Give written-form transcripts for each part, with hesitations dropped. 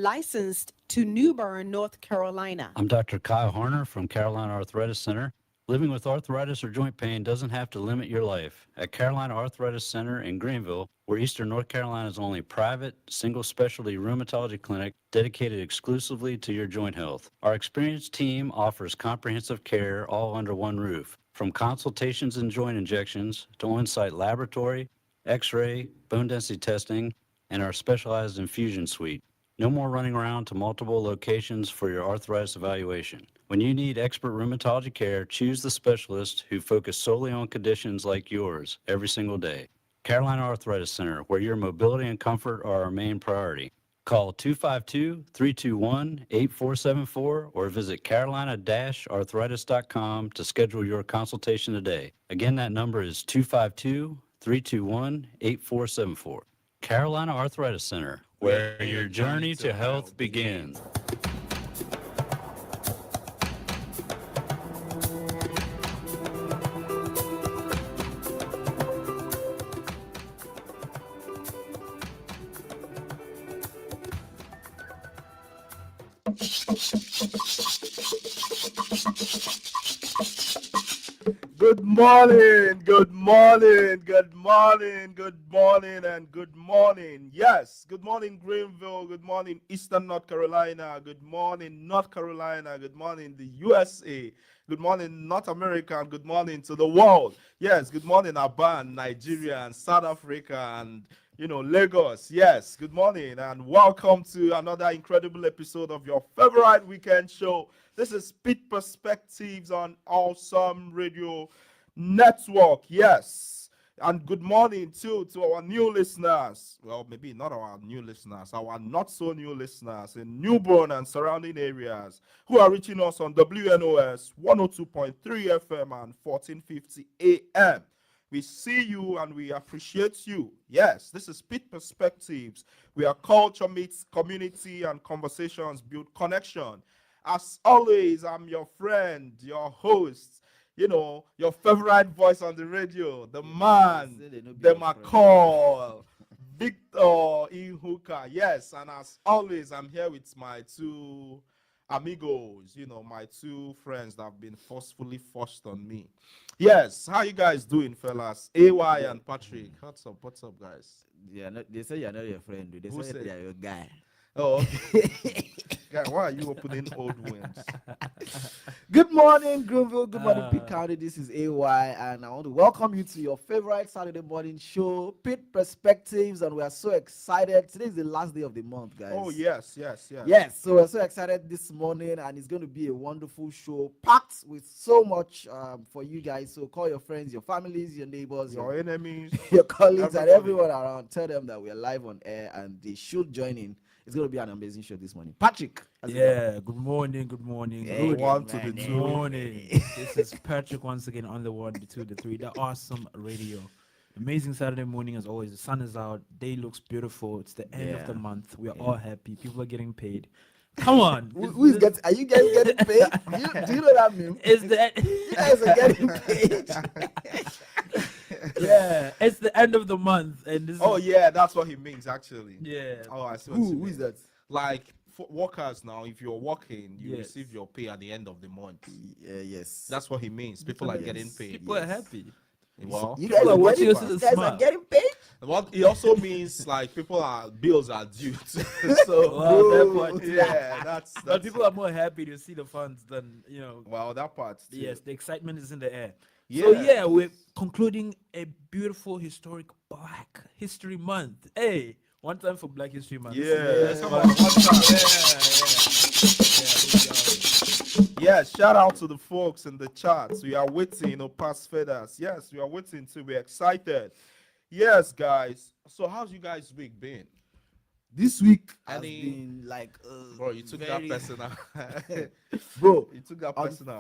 licensed to New Bern, North Carolina. I'm Dr. Kyle Horner from Carolina Arthritis Center. Living with arthritis or joint pain doesn't have to limit your life. At Carolina Arthritis Center in Greenville, we're Eastern North Carolina's only private, single-specialty rheumatology clinic dedicated exclusively to your joint health. Our experienced team offers comprehensive care all under one roof, from consultations and joint injections to on-site laboratory, x-ray, bone density testing, and our specialized infusion suite. No more running around to multiple locations for your arthritis evaluation. When you need expert rheumatology care, choose the specialist who focus solely on conditions like yours every single day. Carolina Arthritis Center, where your mobility and comfort are our main priority. Call 252-321-8474 or visit carolina-arthritis.com to schedule your consultation today. Again, that number is 252-321-8474. Carolina Arthritis Center, where your journey to health begins. Good morning, good morning, good morning, good morning, and good morning. Yes, good morning, Greenville. Good morning, Eastern North Carolina. Good morning, North Carolina. Good morning, the USA. Good morning, North America. And good morning to the world. Yes, good morning, Aban, Nigeria, and South Africa, and Lagos. Yes, good morning, and welcome to another incredible episode of your favorite weekend show. This is Pitt Perspectives on Awesome Radio Network. Yes. And good morning too to our new listeners. Well, maybe not our new listeners, our not so new listeners in Newborn and surrounding areas who are reaching us on WNOS 102.3 FM and 1450 AM. We see you and we appreciate you. Yes, this is Pitt Perspectives, where culture meets community and conversations build connection. As always, I'm your friend, your host, your favorite voice on the radio, the man, the McCall, Victor Ihuka. Yes, and as always, I'm here with my two amigos, my two friends that have been forcefully forced on me. Yes, how you guys doing, fellas? AY and Patrick. What's up, guys? Yeah, they say you're not your friend. They Who say said? you're your guy. Oh, okay. Guy, why are you opening old wounds? Good morning, Greenville. Good morning, Pitt County. This is AY, and I want to welcome you to your favorite Saturday morning show, Pitt Perspectives, and we are so excited. Today is the last day of the month, guys. Oh, yes. Yes, so we're so excited this morning, and it's going to be a wonderful show, packed with so much for you guys. So call your friends, your families, your neighbors, Your enemies, your colleagues, everybody. and everyone around. Tell them that we're live on air, and they should join in. It's going to be an amazing show this morning. Patrick. Yeah, good morning. Hey, Good one to the two. morning. This is Patrick once again on the one, the two, the three, the awesome radio. Amazing Saturday morning as always. The sun is out. Day looks beautiful. It's the end of the month. We are all happy. People are getting paid. Come on. Are you guys getting paid? Do you know what I mean? Is that You guys are getting paid. yeah, it's the end of the month, and this is, yeah, that's what he means, actually. yeah. Oh, I see what you Who mean. is that? Like, for workers now, if you're working, you Yes. receive your pay at the end of the month. Yes. That's what he means. People are getting paid. People are happy. Well, You guys People are are watching getting, us you with a guys smile. are getting paid? what it also means, like, bills are due. So, Well, that part, yeah, that's But people are more happy to see the funds than well, that part too. Yes, the excitement is in the air. Yeah. So yeah, we're concluding a beautiful historic Black History Month. Hey, one time for Black History Month. Yeah, Come come on. on, yeah, shout out to the folks in the chats. We are waiting, past feathers. Yes, we are waiting too. We're excited. Yes, guys. So how's you guys' week been? This week has Any- been like Bro, you took very- that personal. Bro, You took that on personal.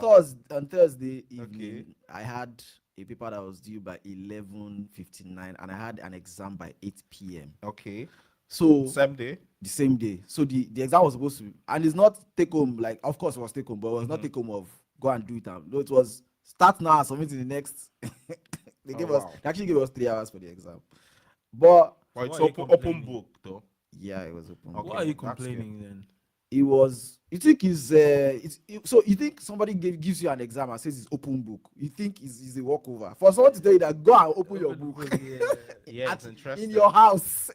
Thursday evening, I had a paper that was due by 11:59, and I had an exam by 8 p.m. Okay. So Same day. the same day. So the exam was supposed to, and it's not take home, like, of course it was take home, but it was not take home of go and do it. No, it was start now and submit in the next. They Wow. actually gave us 3 hours for the exam. But But it's Why are you open complaining? book though. Yeah, it was open. Okay. Why are you that's good. complaining then? It was. You think so? You think somebody gives you an exam and says it's open book? You think is a walkover for someone to tell you that go and open your book Yeah, it's in interesting. your house?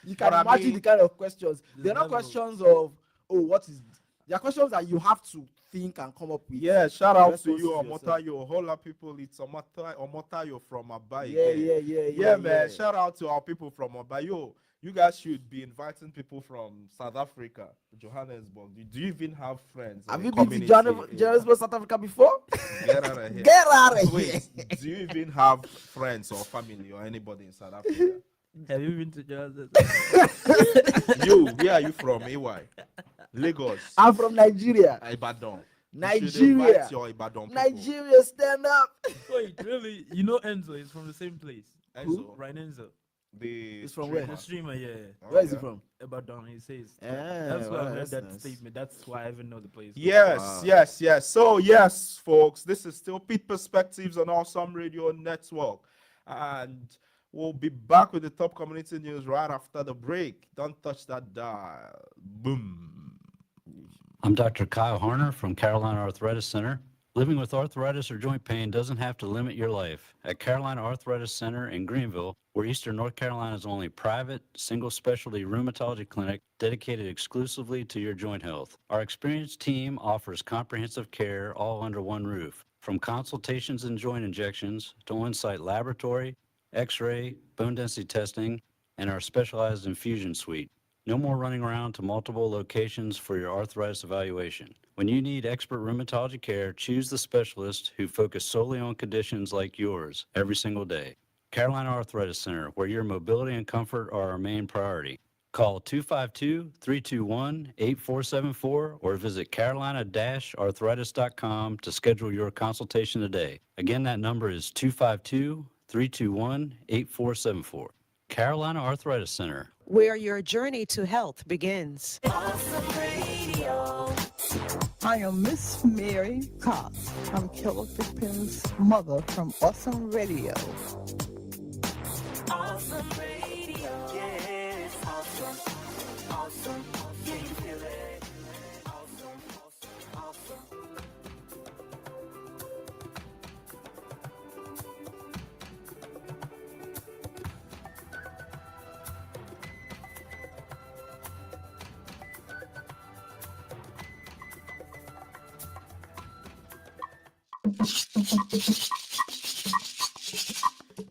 You can But I imagine mean- the kind of questions. They're not levels. questions of what is. They are questions that you have to think and come up with. Yeah, shout out to responses you, yourself. Omotayo. Whole lot people, it's Omotayo from Mbaya. Yeah, Man. Shout out to our people from Mbaya. You guys should be inviting people from South Africa, Johannesburg. Do you even have friends? in Have the you been to community? Johannesburg, South Africa before? Get out of here. Get out of here. Wait, do you even have friends or family or anybody in South Africa? Have you been to Johannesburg? Where are you from? AY. Lagos. I'm from Nigeria. Ibadan. You should Nigeria. invite your Ibadan people. Nigeria, stand up. Wait, really? You know Enzo is from the same place. Enzo, Ryan Enzo. the He's from streamer. The streamer, yeah. Oh, Where is he yeah. from? Ibadan, he says. Ah, That's why wow, I heard that's that nice. statement. That's why I even know the place. Yes, Wow. yes. So, yes, folks, this is still Pitt Perspectives on Awesome Radio Network. And we'll be back with the top community news right after the break. Don't touch that dial. Boom. I'm Dr. Kyle Harner from Carolina Arthritis Center. Living with arthritis or joint pain doesn't have to limit your life. At Carolina Arthritis Center in Greenville, we're Eastern North Carolina's only private, single specialty rheumatology clinic dedicated exclusively to your joint health. Our experienced team offers comprehensive care all under one roof, from consultations and joint injections to on-site laboratory, x-ray, bone density testing, and our specialized infusion suite. No more running around to multiple locations for your arthritis evaluation. When you need expert rheumatology care, choose the specialist who focus solely on conditions like yours every single day. Carolina Arthritis Center, where your mobility and comfort are our main priority. Call 252-321-8474 or visit carolina-arthritis.com to schedule your consultation today. Again, that number is 252-321-8474. Carolina Arthritis Center. Where your journey to health begins. I am Miss Mary Cox. I'm Killer Pippin's mother from Awesome Radio. Awesome radio. Yes, awesome. Awesome. Yeah, you feel it. Awesome. Awesome.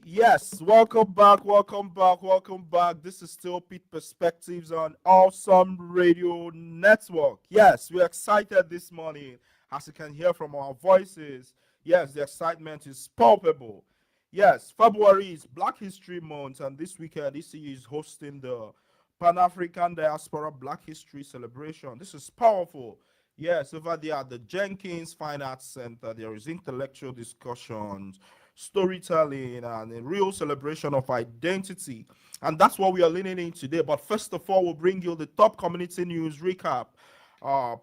Yes, welcome back. This is still Pitt Perspectives on Awesome Radio Network. Yes, we're excited this morning, as you can hear from our voices. Yes, the excitement is palpable. Yes, February is Black History Month, and this weekend, ECU is hosting the Pan-African Diaspora Black History Celebration. This is powerful. Yes, over there at the Jenkins Fine Arts Center, there is intellectual discussions, storytelling, and a real celebration of identity. And that's what we are leaning in today. But first of all, we'll bring you the top community news recap,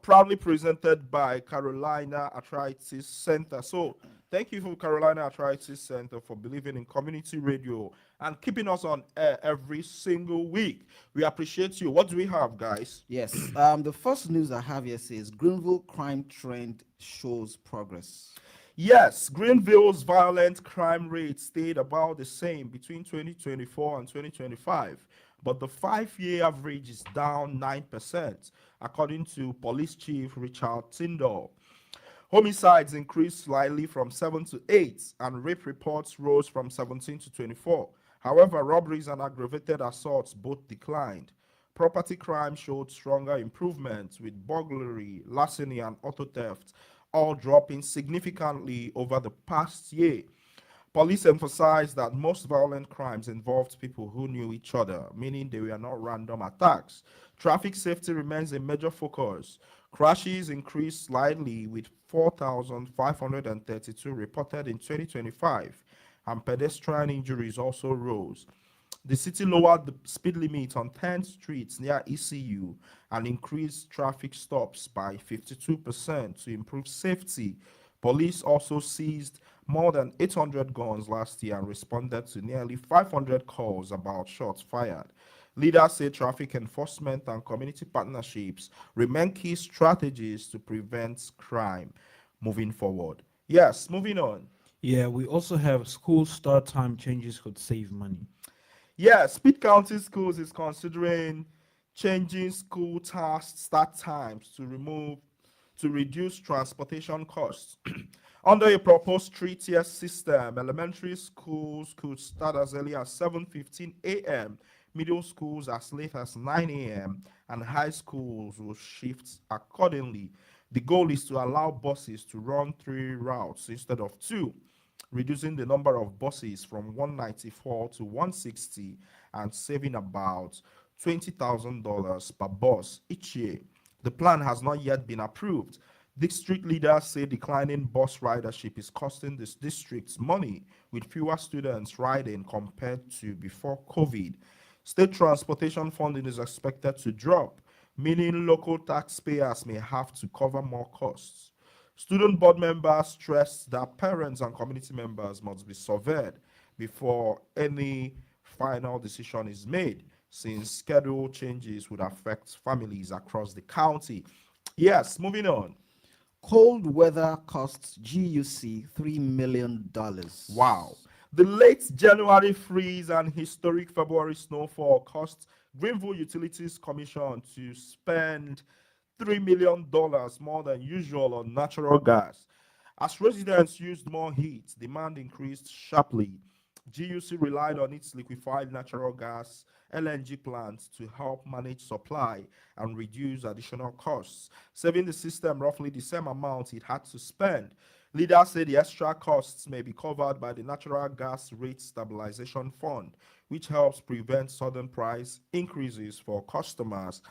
proudly presented by Carolina Arthritis Center. So thank you for Carolina Arthritis Center for believing in community radio and keeping us on air every single week. We appreciate you. What do we have, guys? Yes. The first news I have here says Greenville crime trend shows progress. Yes, Greenville's violent crime rate stayed about the same between 2024 and 2025, but the 5-year average is down 9%, according to Police Chief Richard Tyndall. Homicides increased slightly from 7 to 8, and rape reports rose from 17 to 24. However, robberies and aggravated assaults both declined. Property crime showed stronger improvements, with burglary, larceny, and auto theft all dropping significantly over the past year. Police emphasized that most violent crimes involved people who knew each other, meaning they were not random attacks. Traffic safety remains a major focus. Crashes increased slightly, with 4,532 reported in 2025, and pedestrian injuries also rose. The city lowered the speed limit on 10 streets near ECU and increased traffic stops by 52% to improve safety. Police also seized more than 800 guns last year and responded to nearly 500 calls about shots fired. Leaders say traffic enforcement and community partnerships remain key strategies to prevent crime moving forward. Yes, moving on. Yeah, we also have school start time changes could save money. Yes, Pitt County Schools is considering changing school start times to reduce transportation costs. Under a proposed three-tier system, elementary schools could start as early as 7:15 a.m., middle schools as late as 9 a.m., and high schools will shift accordingly. The goal is to allow buses to run three routes instead of two, reducing the number of buses from 194 to 160 and saving about $20,000 per bus each year. The plan has not yet been approved. District leaders say declining bus ridership is costing this district's money, with fewer students riding compared to before COVID. State transportation funding is expected to drop, meaning local taxpayers may have to cover more costs. Student board members stressed that parents and community members must be surveyed before any final decision is made, since schedule changes would affect families across the county. Yes, moving on. Cold weather costs GUC $3 million. Wow. The late January freeze and historic February snowfall cost Greenville Utilities Commission to spend $3 million more than usual on natural gas. As residents used more heat, demand increased sharply. GUC relied on its liquefied natural gas LNG plants to help manage supply and reduce additional costs, saving the system roughly the same amount it had to spend. Leaders say the extra costs may be covered by the Natural Gas Rate Stabilization Fund, which helps prevent sudden price increases for customers.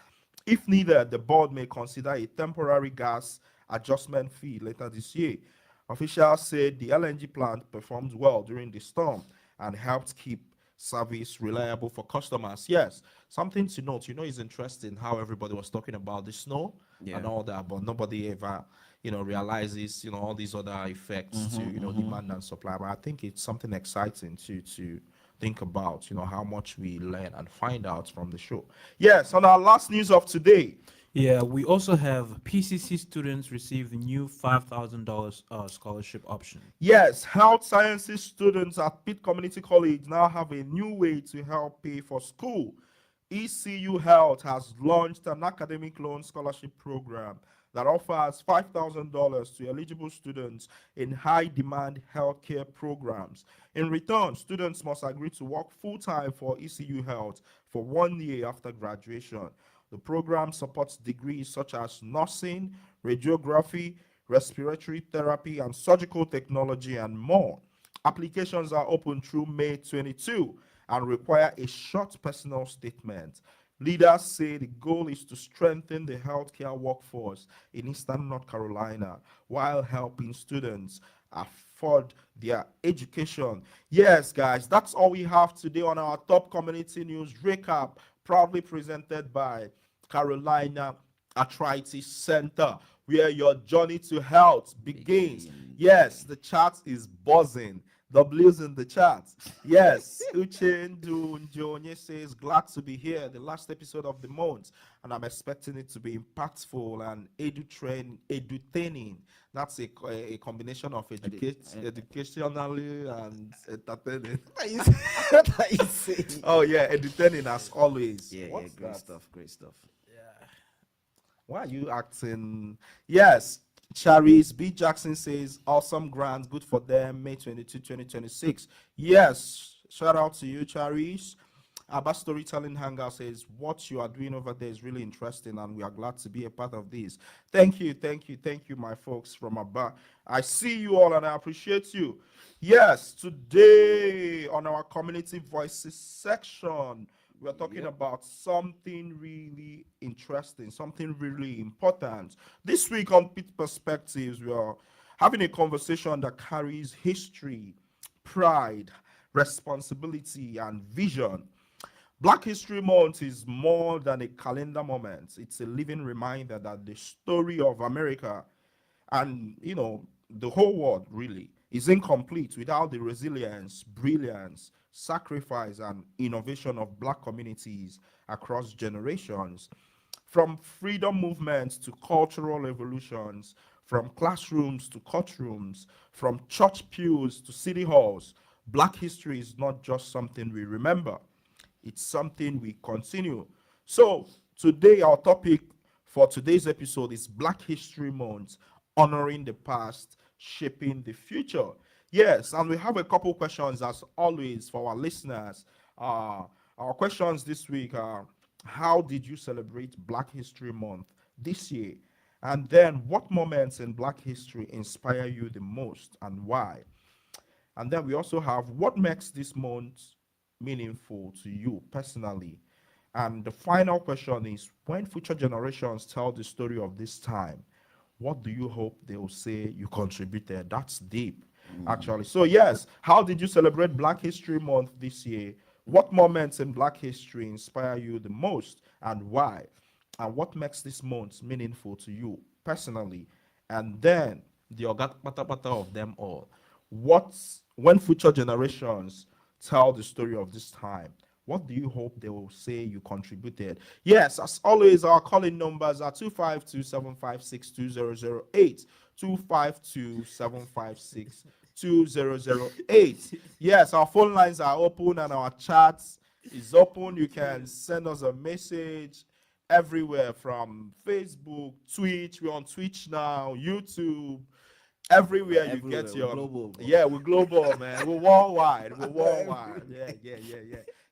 If needed, the board may consider a temporary gas adjustment fee later this year. Officials said the LNG plant performed well during the storm and helped keep service reliable for customers. Yes, something to note. It's interesting how everybody was talking about the snow and all that, but nobody ever, realizes, all these other effects to, demand and supply. But I think it's something exciting to think about, how much we learn and find out from the show. Yes, on our last news of today. Yeah, we also have PCC students receive the new $5,000 scholarship option. Yes, health sciences students at Pitt Community College now have a new way to help pay for school. ECU Health has launched an academic loan scholarship program that offers $5,000 to eligible students in high demand healthcare programs. In return, students must agree to work full time for ECU Health for 1 year after graduation. The program supports degrees such as nursing, radiography, respiratory therapy, and surgical technology, and more. Applications are open through May 22 and require a short personal statement. Leaders say the goal is to strengthen the healthcare workforce in Eastern North Carolina while helping students afford their education. Yes, guys, that's all we have today on our top community news recap, proudly presented by Carolina Arthritis Center, where your journey to health begins. Yes, the chat is buzzing. W's in the chat. Yes, Uchendu Njonye says, glad to be here, the last episode of the month, and I'm expecting it to be impactful and edutaining. That's a combination of educationally and entertaining. What are you saying? Oh yeah, entertaining as always. Yeah, What's great that? stuff, great stuff. Why are you acting? Yes, Charis B. Jackson says, awesome grants, good for them, May 22, 2026. Yes, shout out to you, Charis. Abba Storytelling Hangout says, what you are doing over there is really interesting, and we are glad to be a part of this. Thank you, my folks from Abba. I see you all and I appreciate you. Yes, today on our Community Voices section, we are talking about something really interesting, something really important. This week on Pit Perspectives, we are having a conversation that carries history, pride, responsibility, and vision. Black History Month is more than a calendar moment. It's a living reminder that the story of America and, the whole world really is incomplete without the resilience, brilliance, sacrifice, and innovation of Black communities across generations. From freedom movements to cultural evolutions, from classrooms to courtrooms, from church pews to city halls, Black history is not just something we remember, it's something we continue. So, today, our topic for today's episode is Black History Month, honoring the past, shaping the future. Yes, and we have a couple questions as always for our listeners. Our questions this week are: how did you celebrate Black History Month this year? And then, what moments in Black history inspire you the most and why? And then we also have what makes this month meaningful to you personally. And the final question is: when future generations tell the story of this time, what do you hope they will say you contributed? That's deep, actually. So, yes, how did you celebrate Black History Month this year? What moments in Black history inspire you the most and why? And what makes this month meaningful to you personally? And then the oga patapata of them all. What's when future generations tell the story of this time? What do you hope they will say you contributed? Yes, as always, our calling numbers are 252-756-2008, 252-756-2008. Yes, our phone lines are open and our chat is open. You can send us a message everywhere from Facebook, Twitch. We're on Twitch now, YouTube, everywhere you Everywhere, get we're your global, bro. yeah, we're global, man. We're worldwide. We're worldwide. Yeah.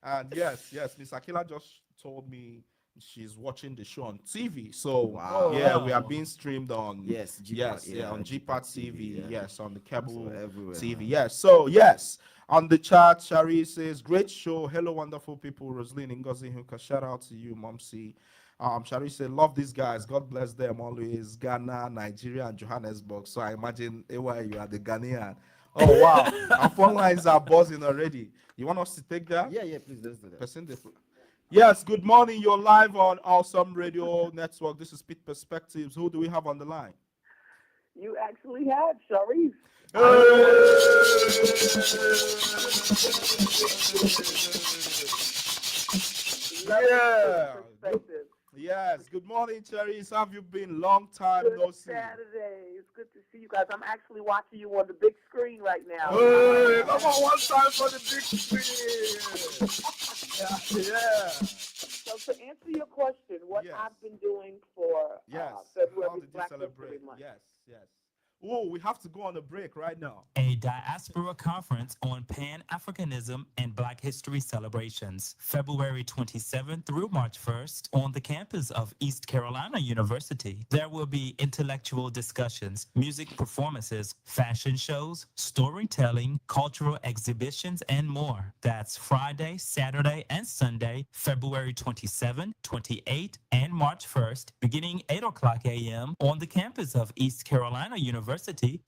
And yes, Miss Akila just told me she's watching the show on TV. So Wow. yeah, we are wow. being streamed on Yes, on GPAT TV, yeah. yes, on the So cable everywhere, TV, man. yes. So yes, on the chat, Shari says, great show. Hello, wonderful people. Roslyn Ngozi Ihuka, shout out to you, Mom C. Shari said, love these guys. God bless them always. Ghana, Nigeria, and Johannesburg. So I imagine AY, you are the Ghanaian. Oh wow. Our phone lines are buzzing already. You want us to take that? Yeah, please let's do that. Yes, good morning. You're live on Awesome Radio Network. This is Pitt Perspectives. Who do we have on the line? You actually have Sharif. Yeah. Perspective. Yes. Good morning, Cherries. Have you been? Long time Good no see. Saturday. It's good to see you guys. I'm actually watching you on the big screen right now. Hey, come on, one time for the big screen. Yeah. So to answer your question, what Yes. I've been doing for Yes. How February did you Black History celebrate? Month. Yes. Oh, we have to go on a break right now. A diaspora conference on Pan-Africanism and Black History celebrations, February 27th through March 1st on the campus of East Carolina University. There will be intellectual discussions, music performances, fashion shows, storytelling, cultural exhibitions, and more. That's Friday, Saturday, and Sunday, February 27, 28, and March 1st, beginning 8 o'clock a.m. on the campus of East Carolina University.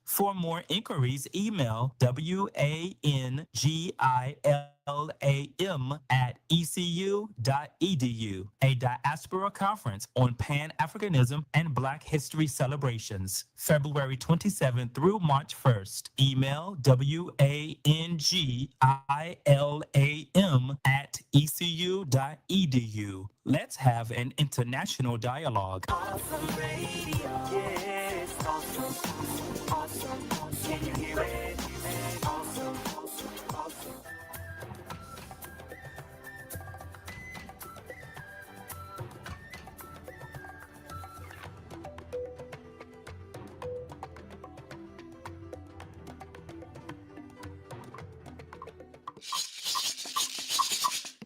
For more inquiries, email wangillam@ecu.edu. A diaspora conference on Pan-Africanism and Black History celebrations, February 27th through March 1st. Email wangillam@ecu.edu. Let's have an international dialogue. Awesome radio. Yes, awesome. Awesome. Can you hear it? Awesome.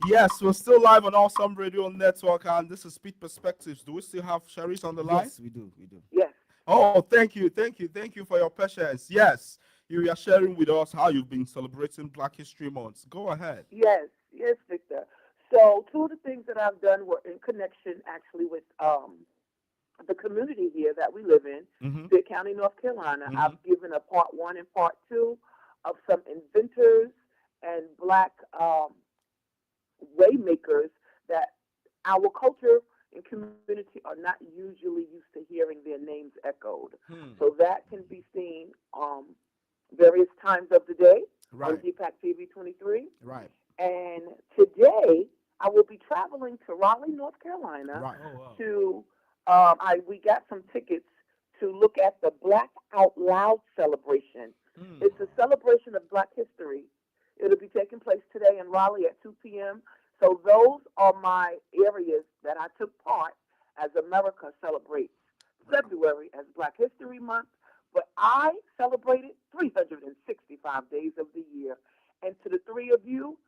Yes, we're still live on Awesome Radio Network, and this is Speed Perspectives. Do we still have Sharice on the line? Yes, we do. Yes. Oh, thank you for your patience. Yes, you are sharing with us how you've been celebrating Black History Month. Go ahead. Yes, Victor. So two of the things that I've done were in connection actually with the community here that we live in, Pitt County, North Carolina. I've given a part 1 and part 2 of some inventors and Black waymakers that our culture and community are not usually used to hearing their names echoed. So that can be seen various times of the day on Right. GPAC TV 23. Right. And today I will be traveling to Raleigh, North Carolina Right. Oh wow. to we got some tickets to look at the Black Out Loud celebration. Mm. It's a celebration of Black history. It'll be taking place today in Raleigh at 2 p.m. So those are my areas that I took part as America celebrates February as Black History Month. But I celebrated 365 days of the year. And to the three of you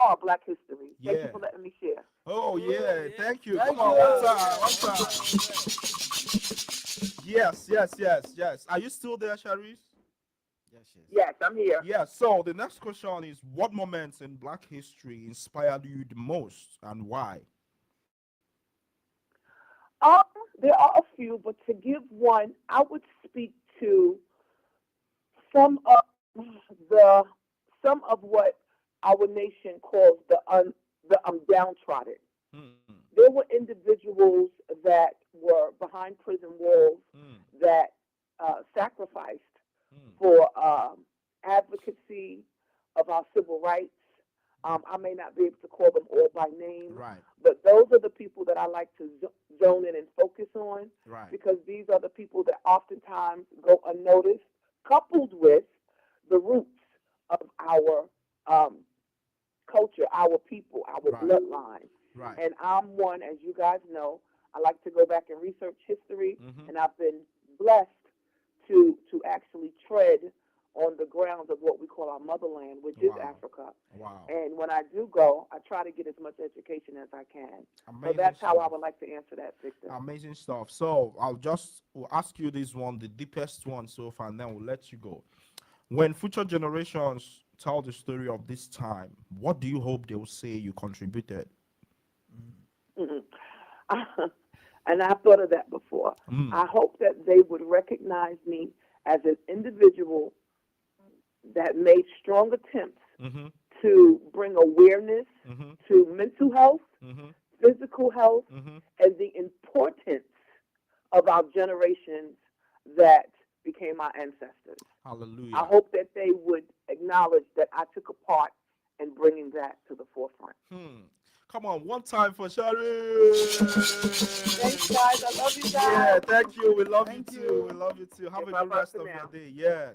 are Black history. Thank you Yeah. for letting me share. Oh yeah. Thank you. Thank Come on, you. one time. One time. Yes. Yes. Yes. Yes. Are you still there, Sharice? Yes, yes. Yes, I'm here. Yeah. So the next question is, what moments in Black history inspired you the most, and why? Um, there are a few, but to give one, I would speak to some of the some of what our nation calls the downtrodden. Mm. There were individuals that were behind prison walls Mm. that sacrificed Mm. for advocacy of our civil rights. I may not be able to call them all by name, Right. but those are the people that I like to zone in and focus on Right. because these are the people that oftentimes go unnoticed, coupled with the roots of our culture, our people, our Right. bloodline. Right. And I'm one, as you guys know, I like to go back and research history, Mhm. and I've been blessed to actually tread on the grounds of what we call our motherland, which is Wow. Africa. Wow. And when I do go, I try to get as much education as I can. So Amazing that's how I stuff. would like to answer that, Victor. Amazing stuff. So we'll ask you this one, the deepest one so far, and then we'll let you go. When future generations tell the story of this time, what do you hope they will say you contributed? Mhm. And I've thought of that before. Mm. I hope that they would recognize me as an individual that made strong attempts Mm-hmm. to bring awareness Mm-hmm. to mental health, Mm-hmm. physical health, Mm-hmm. and the importance of our generations that became our ancestors. Hallelujah. I hope that they would acknowledge that I took a part in bringing that to the forefront. Come on, one time for Thanks, Shari. guys. I love you guys. Yeah, thank you. We love Thank you you. too. We love you too. Have Okay, a bye good bye rest for of now. your day. Yes.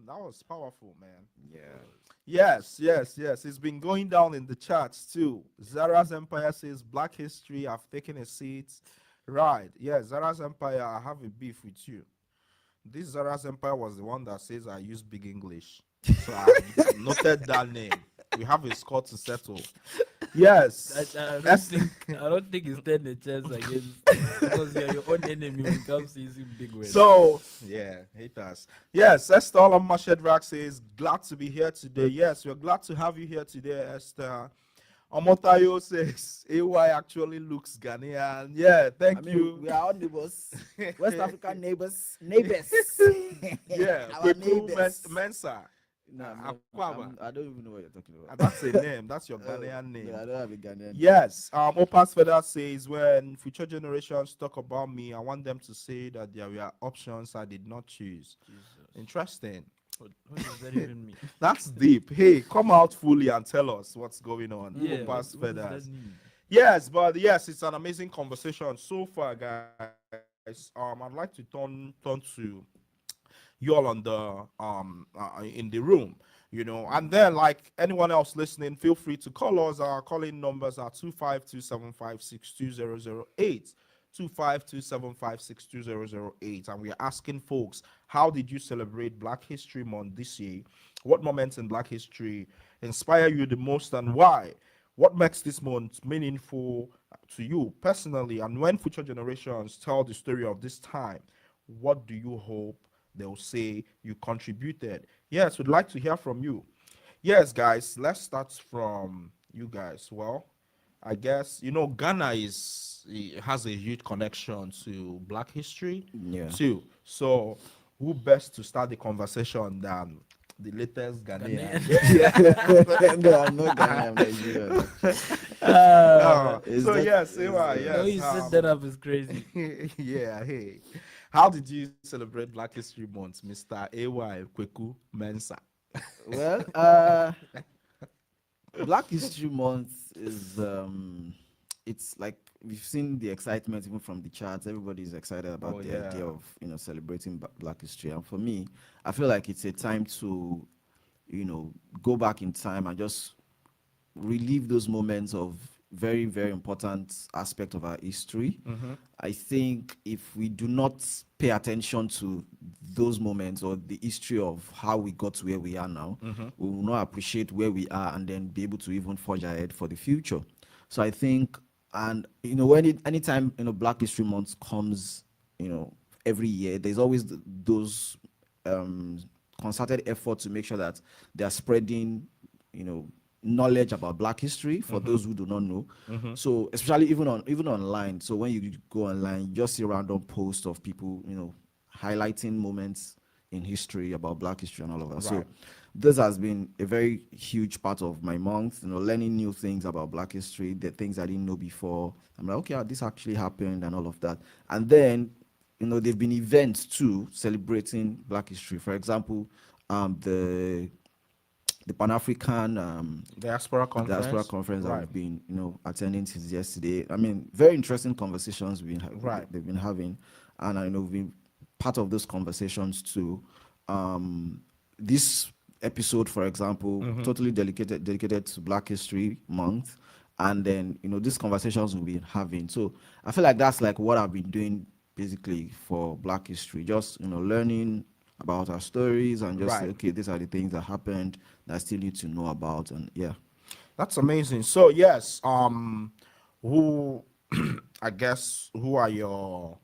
That was powerful, man. Yeah. Yes, yes, yes. It's been going down in the charts too. Zara's Empire says Black history. I've taken a seat. Right. Yeah, Zara's Empire. I have a beef with you. This Zara's Empire was the one that says I use big English. So I've noted that name. We have a score to settle. Yes. I don't think you stand a chance against because you're your own enemy when it comes to using big words. So, yeah, haters. Yes, Esther Olamma Shedrack says, glad to be here today. Yes, we're glad to have you here today, Esther. Omotayo says, AY actually looks Ghanaian. Yeah, thank I mean, you. we are all neighbors, West African neighbors. Yeah, Our Kweku neighbors. Mensa. No, Aquaba. I don't even know what you're talking about. That's a name. That's your Oh, Ghanaian name. no, I don't have a Ghanaian. Yes. Opas Feda says, when future generations talk about me, I want them to say that there were options I did not choose. Interesting. What does that even mean? That's deep. Hey, come out fully and tell us what's going on. Yeah, Opas what does Fedas. that mean? Yes, but yes, it's an amazing conversation so far, guys. I'd like to turn to you all on the in the room, and then like anyone else listening, feel free to call us. Our calling numbers are 25275620008, 25275620008, and we are asking folks, how did you celebrate Black History Month this year? What moments in Black history inspire you the most, and why? What makes this month meaningful to you personally? And when future generations tell the story of this time, what do you hope they'll say you contributed? Yes, we'd like to hear from you. Yes, guys, let's start from you guys. Well, I guess Ghana has a huge connection to Black history too. So who best to start the conversation than the latest Ghanaian? No, I'm not Ghanaian, I'm Nigerian. Is So that- yes, is, yes. No, you set that up is crazy. Yeah, hey. How did you celebrate Black History Month, Mr. AY Kweku Mensa? Well, Black History Month is it's like we've seen the excitement even from the charts. Everybody's excited about Oh, the yeah. idea of celebrating Black History, and for me, I feel like it's a time to go back in time and just relive those moments of very, very important aspect of our history. I think if we do not pay attention to those moments or the history of how we got to where we are now, we will not appreciate where we are and then be able to even forge ahead for the future. So I think, and anytime Black History Month comes, every year, there's always those concerted effort to make sure that they are spreading, knowledge about Black history for those who do not know. So especially even online. So when you go online, you just see random posts of people, highlighting moments in history about Black history and all of that. So this has been a very huge part of my month, learning new things about Black history, the things I didn't know before. I'm like, okay, this actually happened and all of that. And then, there've been events too celebrating Black history. For example, the Pan-African Diaspora Conference. that we've been, attending since yesterday. I mean, very interesting conversations they've been having, and I know we've been part of those conversations too. This episode, for example, totally dedicated to Black History Month, and then these conversations we've been having. So I feel like that's like what I've been doing basically for Black History, just learning about our stories and just say, okay, these are the things that happened that I still need to know about, and yeah. That's amazing. So yes, who I guess who are your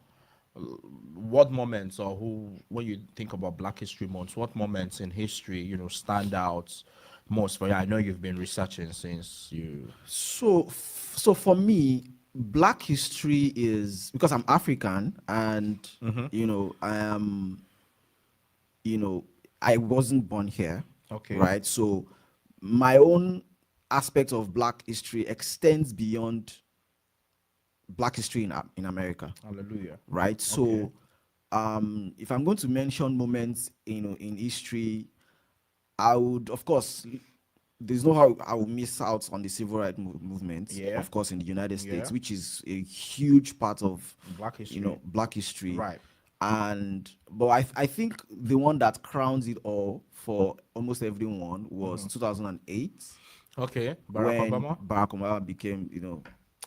what moments, or who, when you think about Black History Month, what moments in history stand out most for you? I know you've been researching since you. So for me, Black history is because I'm African, and I am, I wasn't born here. Okay. Right. So my own aspect of Black history extends beyond Black history in America. Hallelujah. Right. So if I'm going to mention moments in history, I would, of course, there's no how I will miss out on the civil rights movement, of course, in the United States, which is a huge part of Black history. Black history. Right. But I think the one that crowns it all for almost everyone was 2008. Okay. When Barack Obama became,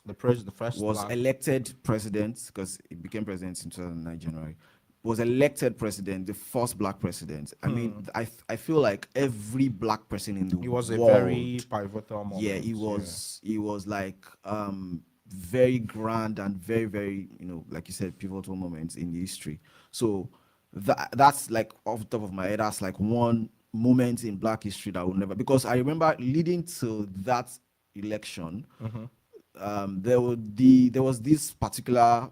the first was Black. elected president, because he became president in 2009 January. Was elected president, the first Black president. I mean, I feel like every Black person in the world. It was a very pivotal moment. Yeah, it was like very grand and very, very, like you said, pivotal moments in history. So that's like off the top of my head, that's like one moment in Black history that will never, because I remember leading to that election, there was this particular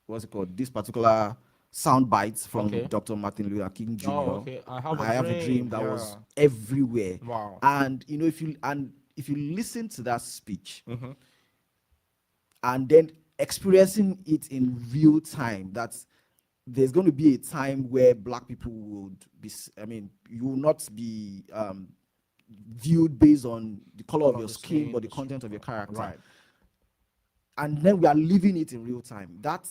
what's it called? This particular sound bites from Dr. Martin Luther King Jr. Oh, okay. I have a dream that was everywhere. Wow. And if you listen to that speech and then experiencing it in real time, that's there's going to be a time where Black people would be, you will not be viewed based on the color of your skin, but the content of your character. Right. And then we are living it in real time. That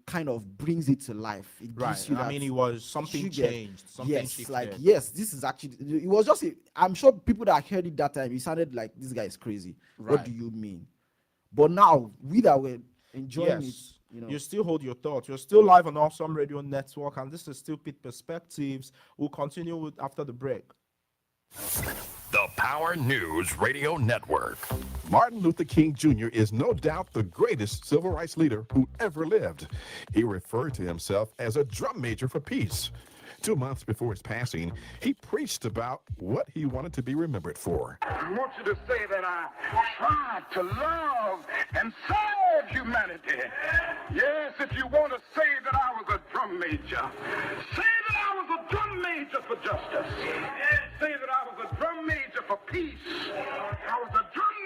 kind of brings it to life. It gives you that, it was something changed. Something shifted. This is actually, it was just, I'm sure people that heard it that time, it sounded like this guy is crazy. Right. What do you mean? But now, we that were enjoying it, you still hold your thoughts. You're still live on Awesome Radio Network, and this is still Pitt Perspectives. We'll continue with after the break. The Power News Radio Network. Martin Luther King Jr. is no doubt the greatest civil rights leader who ever lived. He referred to himself as a drum major for peace. 2 months before his passing, he preached about what he wanted to be remembered for. I want you to say that I tried to love and serve humanity. Yes, if you want to say that I was a drum major, say that I was a drum major for justice. Say that I was a drum major for peace. I was a drum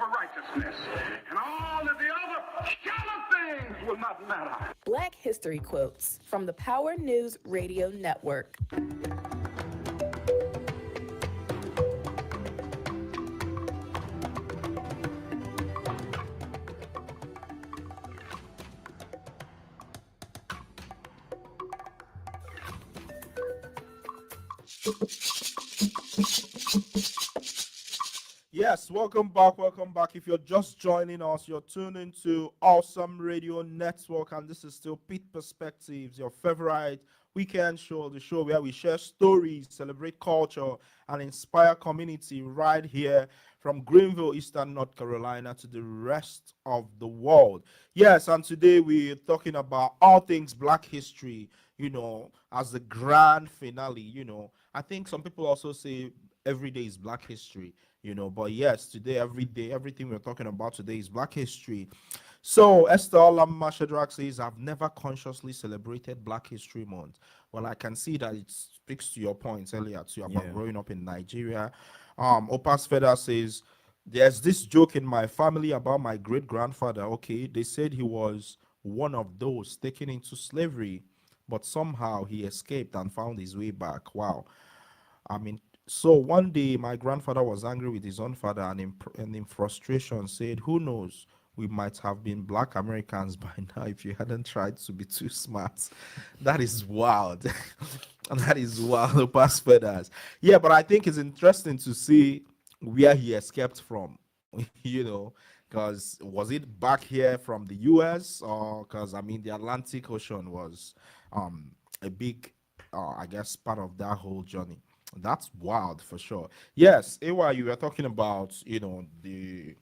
for righteousness. And all of the other shallow things will not matter. Black History Quotes from the Power News Radio Network. Yes, welcome back. Welcome back. If you're just joining us, you're tuning to Awesome Radio Network, and this is still Pitt Perspectives, your favorite weekend show, the show where we share stories, celebrate culture, and inspire community right here from Greenville, Eastern North Carolina to the rest of the world. Yes, and today we're talking about all things Black history, as the grand finale. I think some people also say every day is Black history. But yes, today, every day, everything we're talking about today is Black history. So Esther Olamma Shadrach says, I've never consciously celebrated Black History Month. Well, I can see that it speaks to your points earlier too about growing up in Nigeria. Opas Feder says, there's this joke in my family about my great-grandfather. Okay, they said he was one of those taken into slavery, but somehow he escaped and found his way back. Wow. I mean, so one day my grandfather was angry with his own father and in frustration said, who knows, we might have been Black Americans by now if you hadn't tried to be too smart. That is wild. That is wild, past feathers. Yeah, but I think it's interesting to see where he escaped from, because was it back here from the US, or because the Atlantic Ocean was a big, I guess, part of that whole journey. That's wild for sure. Yes, Ewa, you were talking about, the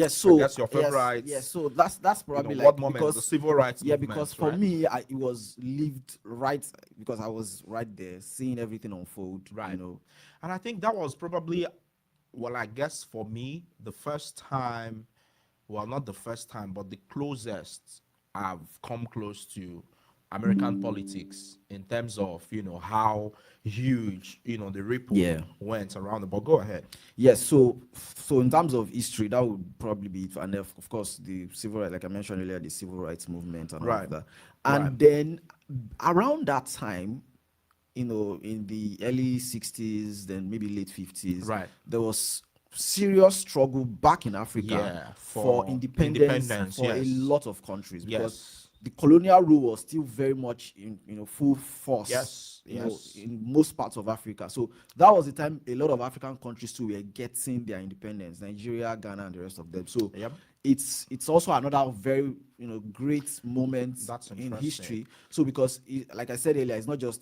so I guess your favorite. yes. So that's probably what moment? because The civil rights movement. because for me, it was lived right because I was right there, seeing everything unfold. Right. And I think that was probably, well, I guess for me, the first time. Well, not the first time, but the closest I've come close to American politics in terms of how huge the ripple went around the. But go ahead. Yes, so in terms of history, that would probably be it. And of course the civil rights, like I mentioned earlier, the civil rights movement and all of that. And then around that time, in the early 60s, then maybe late 50s, there was serious struggle back in Africa for independence for a lot of countries, because the colonial rule was still very much in full force in most parts of Africa. So that was the time a lot of African countries too were getting their independence, Nigeria, Ghana, and the rest of them. So it's also another very great moment in history. So because like I said earlier, it's not just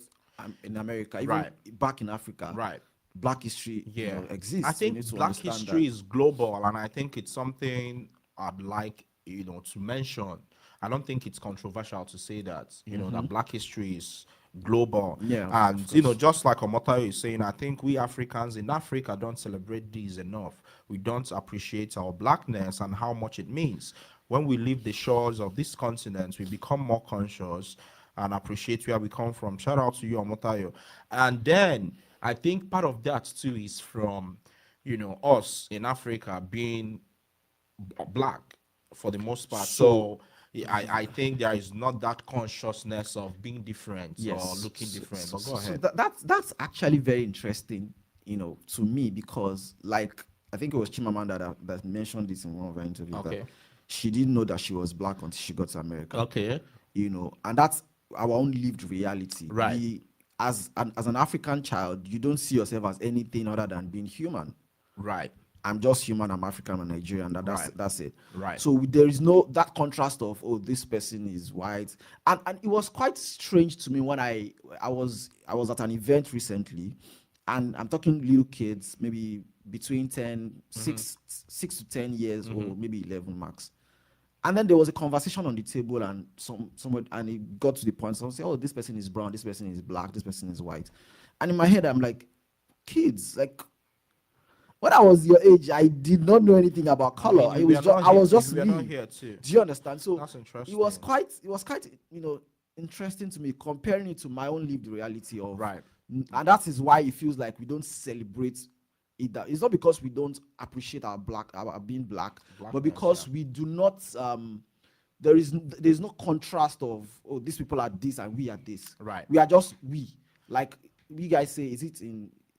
in America, even back in Africa, Black history exists. I think Black history is global, and I think it's something I'd like to mention. I don't think it's controversial to say that that Black history is global. And just like Omotayo is saying, I think we Africans in Africa don't celebrate these enough. We don't appreciate our Blackness and how much it means. When we leave the shores of this continent, we become more conscious and appreciate where we come from. Shout out to you, Omotayo. And then I think part of that too is from us in Africa being Black for the most part. So I think there is not that consciousness of being different or looking different. But go ahead. So that's actually very interesting, to me, because like I think it was Chimamanda that mentioned this in one of her interviews. That she didn't know that she was Black until she got to America. And that's our own lived reality. Right. As an African child, you don't see yourself as anything other than being human. Right. I'm just human, I'm African, I'm Nigerian, that's it. Right. So there is no that contrast of this person is white. And it was quite strange to me when I was at an event recently, and I'm talking little kids, maybe between 6 to 10 years old, maybe 11 max. And then there was a conversation on the table, and someone, and it got to the point, someone said, oh, this person is brown, this person is Black, this person is white. And in my head, I'm like, kids, like, when I was your age, I did not know anything about color. I was just me. Here too. Do you understand? So that's interesting. It was quite interesting to me, comparing it to my own lived reality of right. And that is why it feels like we don't celebrate It's not because we don't appreciate our being black, but because we do not. There's no contrast of these people are this and we are this. Right. We are just we. Like you guys say, is it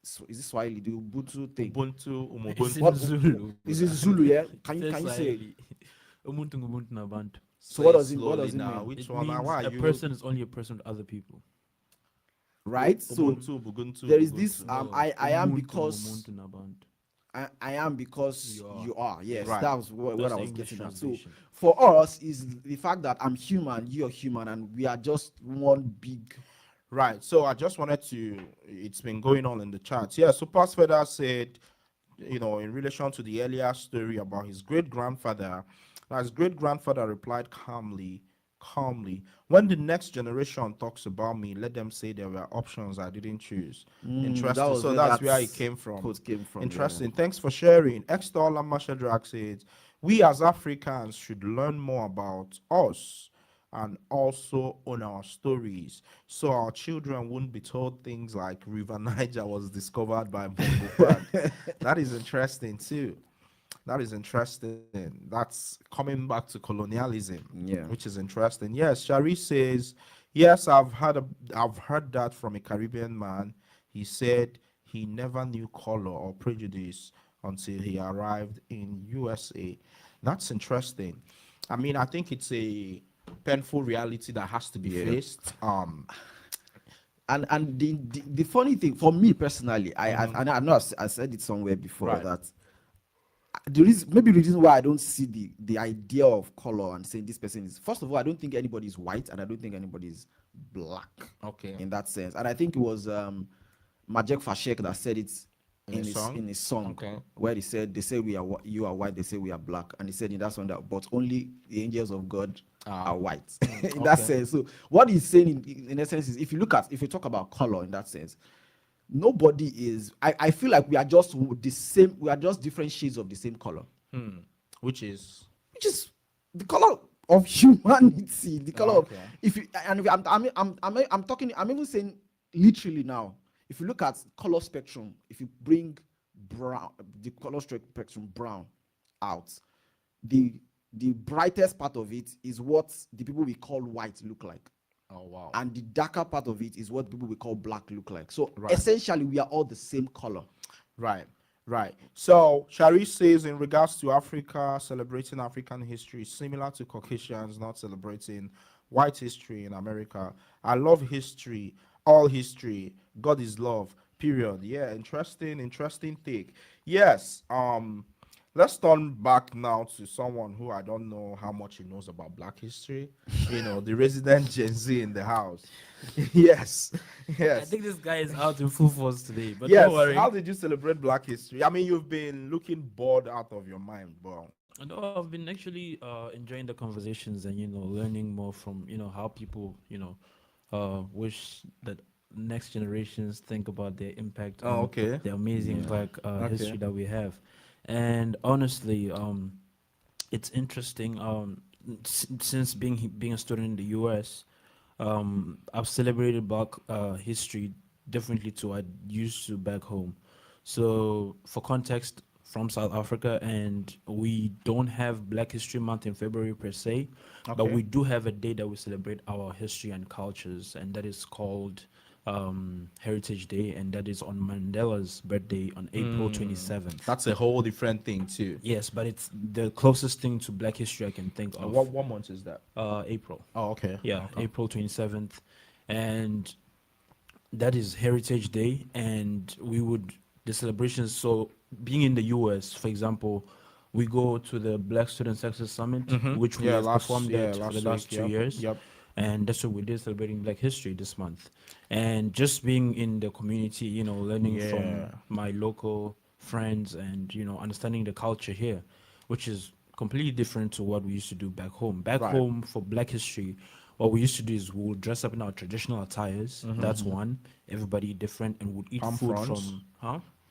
Swahili, the Ubuntu thing? It's in Zulu. Is it Zulu? Yeah. Can you say it? So what does it mean? Which It one? means Why a person is only a person with other people. Right. So Ubuntu, there is this. Ubuntu. I am because Ubuntu. I am because you are. Yes, Right. that was what That's I the was English getting at. So translation. for us is the fact that I'm human, you're human, and we are just one big. Right. So I just wanted to. It's been going on in the chat. Yeah. So Past Feder said, in relation to the earlier story about his great grandfather, his great grandfather replied calmly, when the next generation talks about me, let them say there were options I didn't choose. Interesting. So that's where it came from. Interesting. Yeah. Thanks for sharing. Extol Mashadrak says, we as Africans should learn more about us and also on our stories, so our children wouldn't be told things like River Niger was discovered by Bongo Park. That is interesting too. That is interesting. That's coming back to colonialism, which is interesting. Yes, Shari says, yes, I've heard that from a Caribbean man. He said he never knew color or prejudice until he arrived in USA. That's interesting. I mean, I think it's a painful reality that has to be faced. And the funny thing for me personally, I know I said it somewhere before that the reason why I don't see the idea of color and saying this person is, first of all, I don't think anybody is white and I don't think anybody is black. Okay. In that sense, and I think it was Majek Fashek that said it in his song, where he said, they say you are white, they say we are black, and he said in that song that but only the angels of God are white. In that sense, so what he's saying in essence is, if you talk about color in that sense, nobody is. I feel like we are just the same. We are just different shades of the same color, which is the color of humanity. The color of I'm even saying literally now. If you look at color spectrum, if you bring the color spectrum brown out, the brightest part of it is what the people we call white look like. Oh wow! And the darker part of it is what people we call black look like. So essentially, we are all the same color. Right. So Shari says, in regards to Africa, celebrating African history is similar to Caucasians not celebrating white history in America. I love history, all history. God is love. Period. Yeah. Interesting take. Yes. Let's turn back now to someone who I don't know how much he knows about Black history. The resident Gen Z in the house. Yes. I think this guy is out in full force today. But yes. Don't worry. How did you celebrate Black history? I mean, you've been looking bored out of your mind, bro. No, I've been actually enjoying the conversations and learning more from how people wish that next generations think about their impact on the amazing Black history that we have. And honestly, it's interesting. Since being a student in the U.S., I've celebrated Black history differently to what I used to back home. So, for context, from South Africa, and we don't have Black History Month in February per se, but we do have a day that we celebrate our history and cultures, and that is called Heritage Day, and that is on Mandela's birthday on April 27th. That's a whole different thing too. Yes, but it's the closest thing to Black history I can think of. What month is that? April. Oh, okay. Yeah, okay. April 27th, and that is Heritage Day, and the celebrations. So being in the U.S., for example, we go to the Black Student Success Summit, which we have performed at for the last 2 years. Yep. And that's what we did, celebrating Black history this month. And just being in the community, learning from my local friends and, understanding the culture here, which is completely different to what we used to do back home. Back home, for Black history, what we used to do is we would dress up in our traditional attires. That's one. Everybody different, and would eat food from...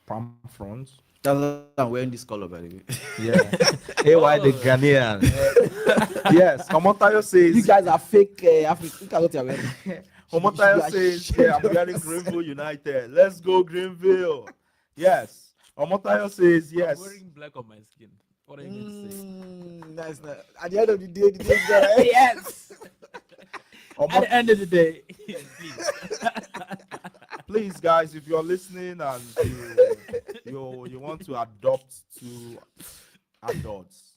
Palm fronds. That's why I'm wearing this color, by the way. Yeah. AY the Ghanaian. Yes. Omotayo says, you guys are fake African. Look at what you're wearing. Omotayo says, I'm wearing Greenville United. Let's go, Greenville. Yes. Omotayo says I'm yes. wearing black on my skin. What are you going to say? Nice. At the end of the day, the day's gonna end. Yes. At the end of the day, please. Please, guys, if you're listening and you want to adopt two adults,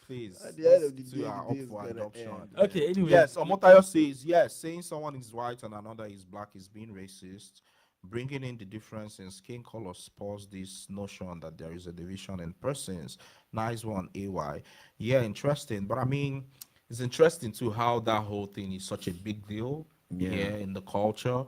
please, At the end of the these day, two are the up day is for gonna adoption. end. Okay, anyway. Yes, Omotayo says yes. Saying someone is white and another is black is being racist. Bringing in the difference in skin color spurs this notion that there is a division in persons. Nice one, AY. Yeah, interesting. But I mean, it's interesting too how that whole thing is such a big deal here in the culture.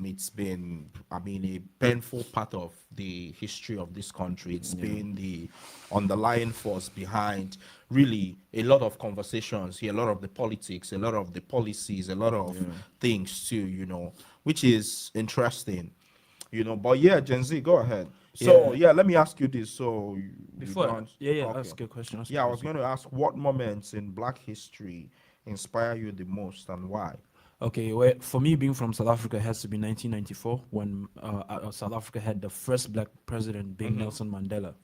It's been, I mean, a painful part of the history of this country. It's been the underlying force behind really a lot of conversations here, a lot of the politics, a lot of the policies, a lot of things too, which is interesting, But yeah, Gen Z, go ahead. So yeah, let me ask you this. So Before, okay. ask a question. Yeah, I was going to ask what moments in Black history inspire you the most and why? Okay, well, for me, being from South Africa, it has to be 1994 when South Africa had the first black president, being Nelson Mandela.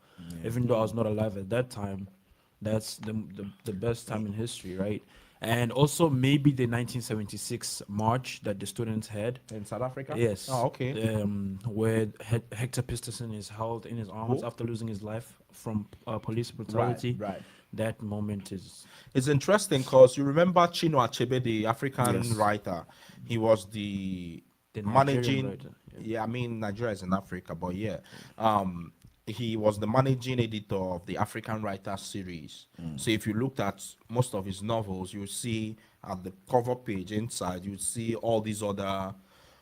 Even though I was not alive at that time, that's the best time in history, right? And also maybe the 1976 march that the students had in South Africa. Yes. Oh, okay. Where Hector Pieterson is held in his arms after losing his life from police brutality. Right. That moment is. It's interesting because you remember Chinua Achebe, the African writer. He was the managing writer. Yeah, I mean Nigeria is in Africa, but he was the managing editor of the African Writers series. So if you looked at most of his novels, you see at the cover page inside, you see all these other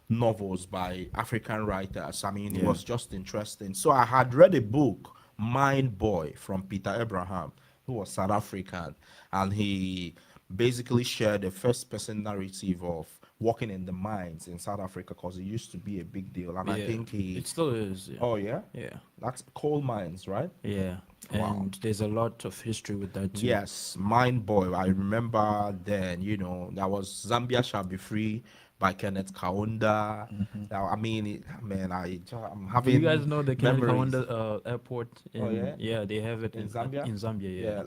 novels by African writers. I mean, it was just interesting. So I had read a book, Mind Boy, from Peter Abraham, who was South African, and he basically shared the first person narrative of working in the mines in South Africa because it used to be a big deal, and I think it still is. Yeah. Oh yeah, Yeah. that's coal mines, right? Yeah. And there's a lot of history with that too. Yes, Mind Boy. I remember then. That was Zambia Shall Be Free by Kenneth Kaunda. Now, I mean, I'm Do having. you guys know the Kenneth memories. Kaunda airport? Yeah? They have it In Zambia? In Zambia, yeah.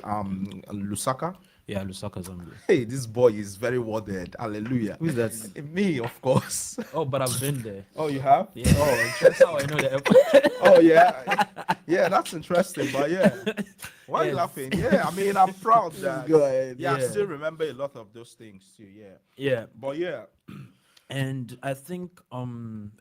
Lusaka. Yeah, Lusaka, Zambia. Hey, this boy is very worded. Hallelujah. Who's that? Me, of course. Oh, but I've been there. Oh, you have? Yeah. Oh, That's how I know the airport. oh yeah, yeah, that's interesting. But yeah, why are you Yes. laughing? Yeah, I mean, I'm proud that. Go ahead. Yeah, I Yeah. still remember a lot of those things too. Yeah, Yeah. but yeah, And I think,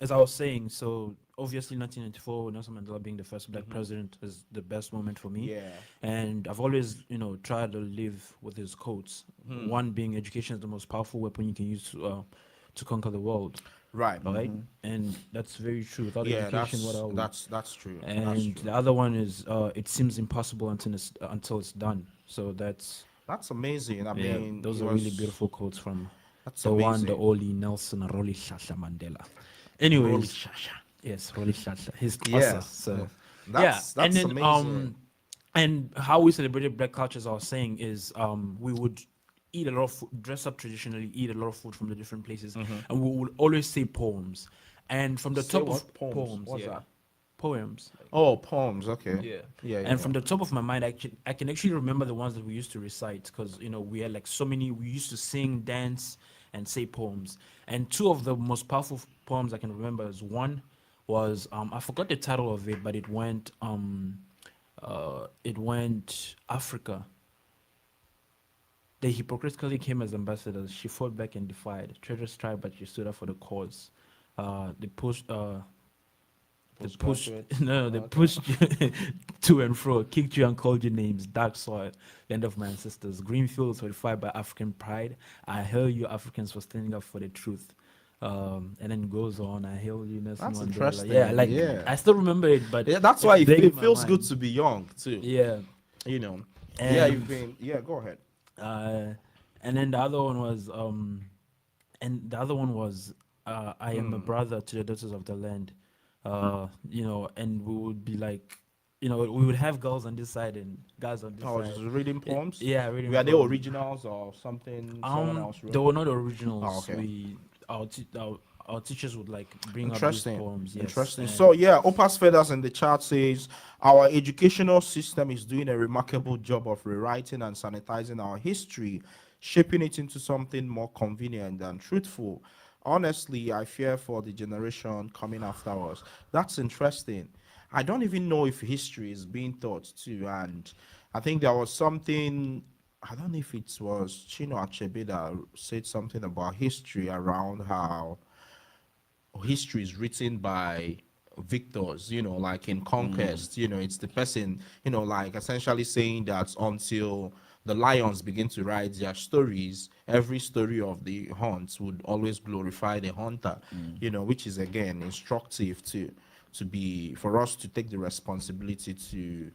as I was saying, so obviously 1994, Nelson Mandela being the first black president is the best moment for me. yeah, And I've always, tried to live with his quotes. One being education is the most powerful weapon you can use to conquer the world. right. Right? And that's very true. Without Yeah, education, what are we? that's true. And That's true. the other one is it seems impossible until it's done. So that's Amazing. I yeah, mean, those it are really was- beautiful quotes from That's the amazing. one, the only Nelson Roli Shasha Mandela. Anyways, yes, Roli Shasha. His Yeah. so That's and then amazing. and how we celebrated black culture, as I was saying, is we would eat a lot of food, dress up traditionally, eat a lot of food from the different places, and we would always say poems. And from the Say top what? of Poems? What's yeah, that? poems. Oh, poems. Okay. Yeah. Yeah. And from the top of my mind, I can actually remember the ones that we used to recite because we had like so many. We used to sing, dance, and say poems. And two of the most powerful poems I can remember is one was I forgot the title of it, but it went Africa. They hypocritically came as ambassadors. She fought back and defied. Treasures tried, but she stood up for the cause. They pushed. They pushed. Postgraduate? No, they pushed you to and fro, kicked you and called you names. Dark soil, land of my ancestors. Green fields fortified by African pride. I hail you, Africans, for standing up for the truth. And then it goes on. I hail you, Nelson That's Mandela. interesting. Yeah, like Yeah. I still remember it, but Yeah, that's why it's it big in my feels good mind. to be young too. Yeah. Yeah, And- you've been. Yeah, go ahead. And then the other one was I am a brother to the daughters of the land. And we would be like, we would have girls on this side and guys on this Oh, side. just reading poems. Yeah, reading. Were they poems. originals or something? Someone else wrote? They were not originals. Oh, okay. our teachers would like bring up these Interesting. poems. Yes. Interesting. And So yeah, Opas Feathers in the chat says our educational system is doing a remarkable job of rewriting and sanitizing our history, shaping it into something more convenient and truthful. Honestly, I fear for the generation coming after us. That's interesting. I don't even know if history is being taught too, and I think there was something. I don't know if it was Chino Achebe that said something about history around how history is written by victors, like in conquest, it's the person, like essentially saying that until the lions begin to write their stories, every story of the hunts would always glorify the hunter, which is again instructive to be for us to take the responsibility to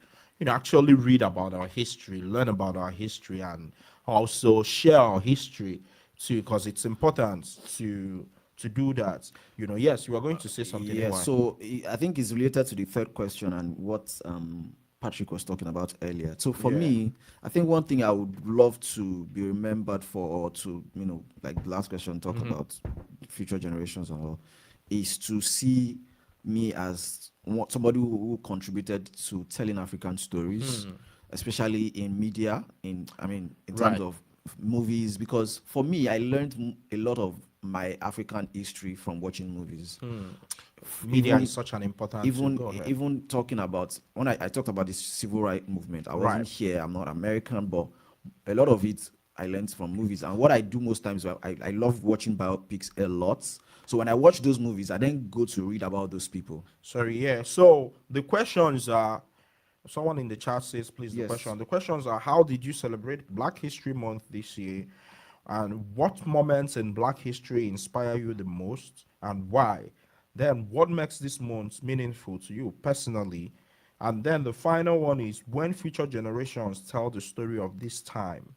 actually read about our history, learn about our history, and also share our history too, because it's important to do that. Yes, you are going to say something. Yeah, AY. so I think it's related to the third question and what Patrick was talking about earlier. So for Yeah. me, I think one thing I would love to be remembered for, or to, like the last question talk about future generations and all, is to see me as somebody who contributed to telling African stories, especially in media, in terms Right. of movies, because for me, I learned a lot of my African history from watching movies. Media Even- is such an important even tool. Go ahead. even talking about when I talked about the civil rights movement, I wasn't Right. here, I'm not American, but a lot of it I learned from movies. And what I do most times, I love watching biopics a lot. So when I watch those movies, I then go to read about those people. Sorry, yeah. So the questions are someone in the chat says, please, the Yes. question. The questions are, how did you celebrate Black History Month this year? And what moments in Black history inspire you the most and why? Then what makes this month meaningful to you personally? And then the final one is, when future generations tell the story of this time,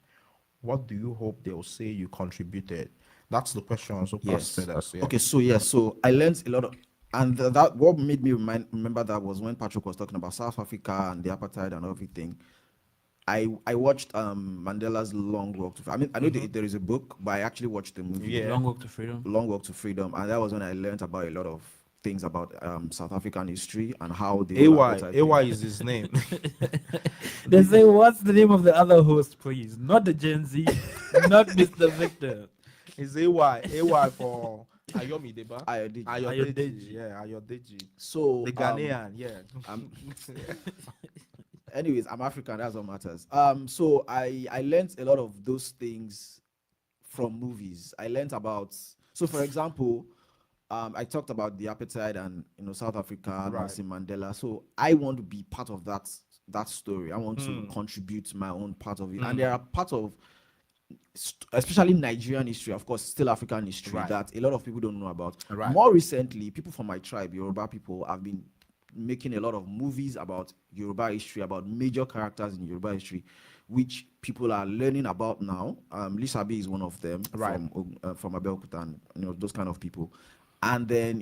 what do you hope they'll say you contributed? That's the question. So pass feathers. Yeah. Okay, so I learned a lot of, and that what made me remember that was when Patrick was talking about South Africa and the apartheid and everything. I watched Mandela's Long Walk to. I mean, I know there is a book, but I actually watched the movie. Yeah. Long Walk to Freedom. Long Walk to Freedom, and that was when I learned about a lot of things about South African history and how the whole AY. apartheid AY thing- is his name. They say, what's the name of the other host, please? Not the Gen Z, not Mr. Victor. It's AY. AY for Ayomi Deba. Ayodeji. Ayodeji. Yeah, Ayodeji. So The Ghanaian. Yeah. anyways, I'm African. That's what matters. So I learned a lot of those things from movies. I learned about. So, for example, I talked about the apartheid and South Africa, Right. Nelson Mandela. So I want to be part of that story. I want to contribute my own part of it. And there are parts of, especially Nigerian history, of course, still African history, Right. that a lot of people don't know about. Right. More recently, people from my tribe, Yoruba people, have been making a lot of movies about Yoruba history, about major characters in Yoruba history, which people are learning about now. Lisabi is one of them, Right. from Abeokuta, and those kind of people. And then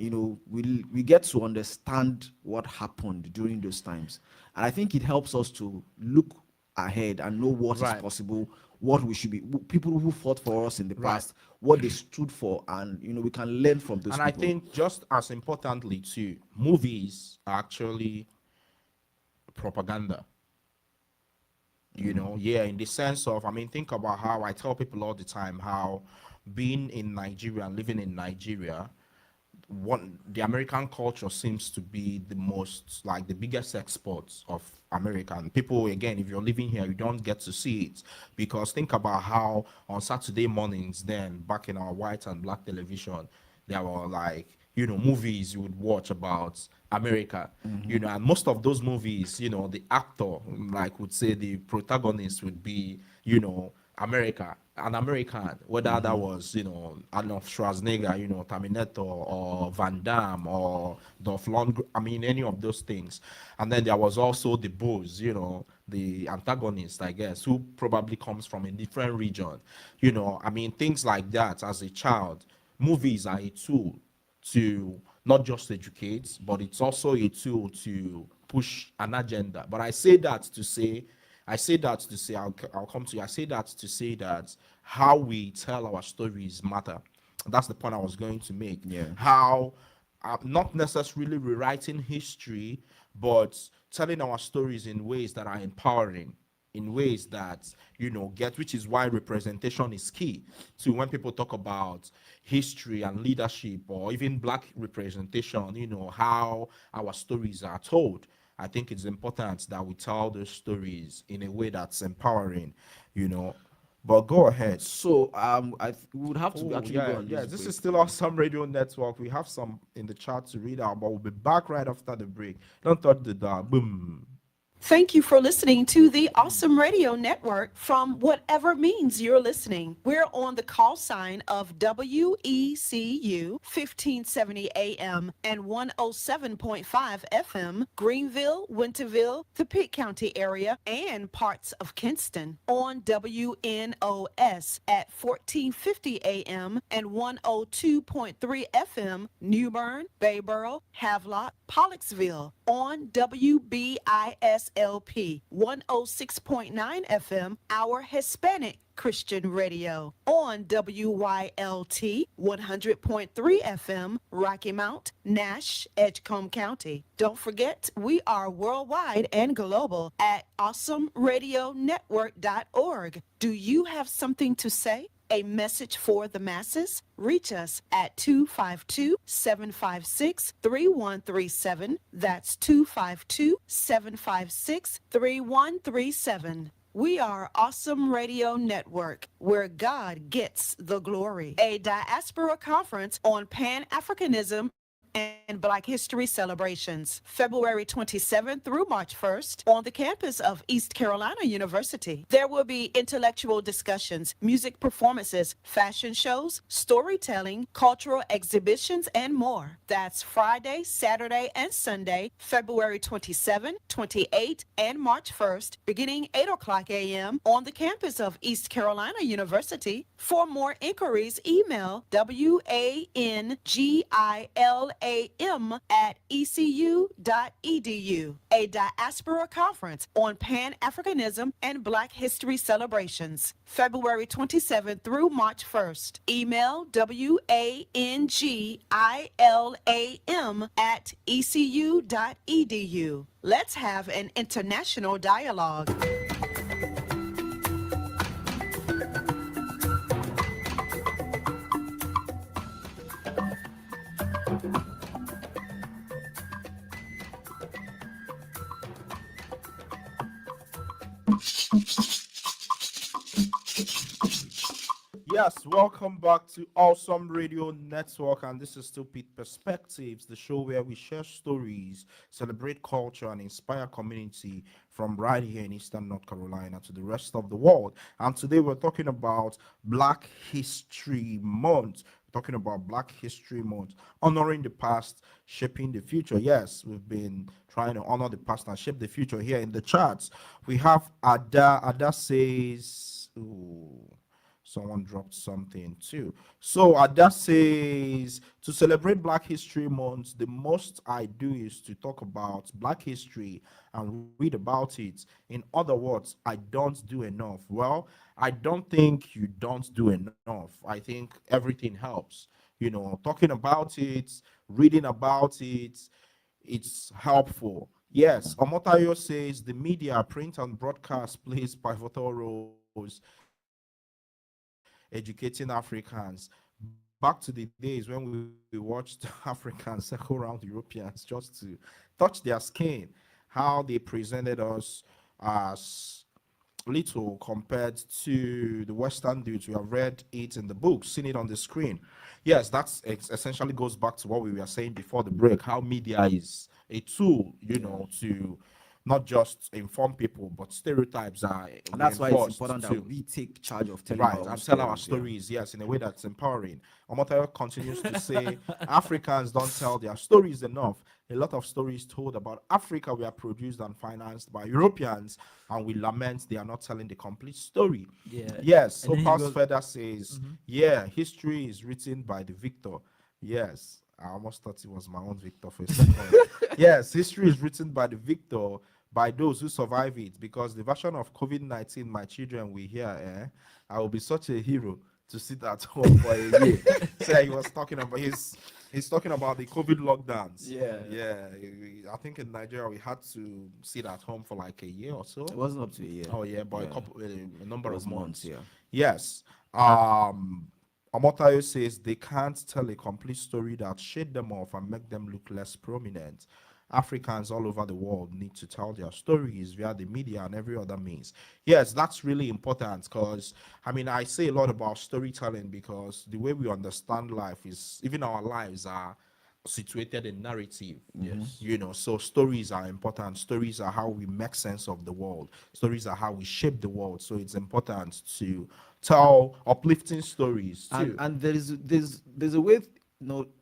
we get to understand what happened during those times, and I think it helps us to look ahead and know what is Right. possible, what we should be, people who fought for us in the Right. past, what they stood for, and we can learn from those And people. I think just as importantly too, movies are actually propaganda. Yeah, in the sense of, think about how I tell people all the time how being in Nigeria and living in Nigeria, the American culture seems to be the most, like, the biggest exports of American people. Again, if you're living here, you don't get to see it, because think about how on Saturday mornings then back in our white and black television, there were, like, movies you would watch about America, and most of those movies, the actor, like, would say the protagonist would be, America, an American, whether that was, Arnold Schwarzenegger, Terminator, or Van Damme, or Dolph Lundgren, any of those things. And then there was also the boss, the antagonist, I guess, who probably comes from a different region, things like that. As a child, movies are a tool to not just educate, but it's also a tool to push an agenda. But I say that to say, I'll come to you. I say that to say that how we tell our stories matter. That's the point I was going to make. Yeah. How not necessarily rewriting history, but telling our stories in ways that are empowering, in ways that get, which is why representation is key to when people talk about history and leadership, or even black representation. How our stories are told. I think it's important that we tell those stories in a way that's empowering. you know but go ahead. So we would have to Oh, actually go yeah, on yeah. this This break. is still Awesome Radio Network. We have some in the chat to read out, but we'll be back right after the break. Don't touch the dial. Boom. Thank you for listening to the Awesome Radio Network from whatever means you're listening. We're on the call sign of WECU 1570 AM and 107.5 FM, Greenville, Winterville, the Pitt County area, and parts of Kinston. On WNOS at 1450 AM and 102.3 FM, New Bern, Bayboro, Havelock, Pollocksville. On WBISLP 106.9 FM, our Hispanic Christian radio. On WYLT 100.3 FM, Rocky Mount, Nash, Edgecombe County. Don't forget, we are worldwide and global at awesomeradionetwork.org. Do you have something to say? A message for the masses? Reach us at 252-756-3137. That's 252-756-3137. We are Awesome Radio Network, where God gets the glory. A diaspora conference on Pan-Africanism and Black History celebrations, February 27th through March 1st on the campus of East Carolina University. There will be intellectual discussions, music performances, fashion shows, storytelling, cultural exhibitions, and more. That's Friday, Saturday, and Sunday, February 27, 28, and March 1st, beginning 8 o'clock a.m. on the campus of East Carolina University. For more inquiries, email WANGILAM@ECU.edu. A diaspora conference on Pan-Africanism and Black History celebrations, February 27th through March 1st. Email WANGILAM@ECU.edu. Let's have an international dialogue. Yes, welcome back to Awesome Radio Network, and this is still Pitt Perspectives, the show where we share stories, celebrate culture, and inspire community from right here in Eastern North Carolina to the rest of the world. And today we're talking about Black History Month. Talking about Black History Month, honoring the past, shaping the future. Yes, we've been trying to honor the past and shape the future here in the charts. We have Ada. Ada says, ooh, someone dropped something too. So Ada says, to celebrate Black History Month, the most I do is to talk about Black history and read about it. In other words, I don't do enough. Well, I don't think you don't do enough. I think everything helps. Talking about it, reading about it, it's helpful. Yes, Omotayo says the media, print and broadcast plays pivotal roles educating Africans. Back to the days when we watched Africans circle around Europeans just to touch their skin, how they presented us as little compared to the Western dudes. We have read it in the book, seen it on the screen. Yes, that's essentially goes back to what we were saying before the break, how media is a tool, to not just inform people, but stereotypes are And that's why it's reinforced important too. that we take charge of telling Right, our own and tell our stories, stories, yes, in a way that's empowering. Omotayo continues to say, Africans don't tell their stories enough. A lot of stories told about Africa were produced and financed by Europeans, and we lament they are not telling the complete story. Yeah. Yes, so And then he Pass goes, Further says, yeah, history is written by the victor. Yes, I almost thought it was my own victor for a second. Yes, history is written by the victor, by those who survive it, because the version of COVID-19 my children will hear, I will be such a hero to sit at home for a year. So he was talking about he's talking about the COVID lockdowns. Yeah. I think in Nigeria we had to sit at home for like a year or so. It wasn't up to a year. Oh yeah, but a number of months. Yeah. Yes. Omotayo says they can't tell a complete story that shade them off and make them look less prominent. Africans all over the world need to tell their stories via the media and every other means. Yes, that's really important because, I mean, I say a lot about storytelling because the way we understand life is, even our lives are situated in narrative. Yes. You know, so stories are important. Stories are how we make sense of the world. Stories are how we shape the world. So it's important to tell uplifting stories too. And there's a way,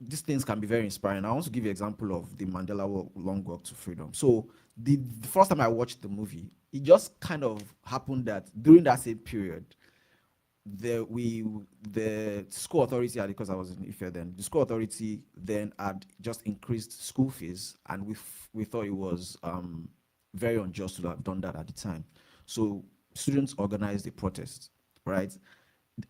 these things can be very inspiring. I want to give you an example of the Long Walk to Freedom. So the first time I watched the movie, it just kind of happened that during that same period, the school authority, because I was in Ife then, the school authority then had just increased school fees, and we thought it was very unjust to have done that at the time. So students organized a protest, right?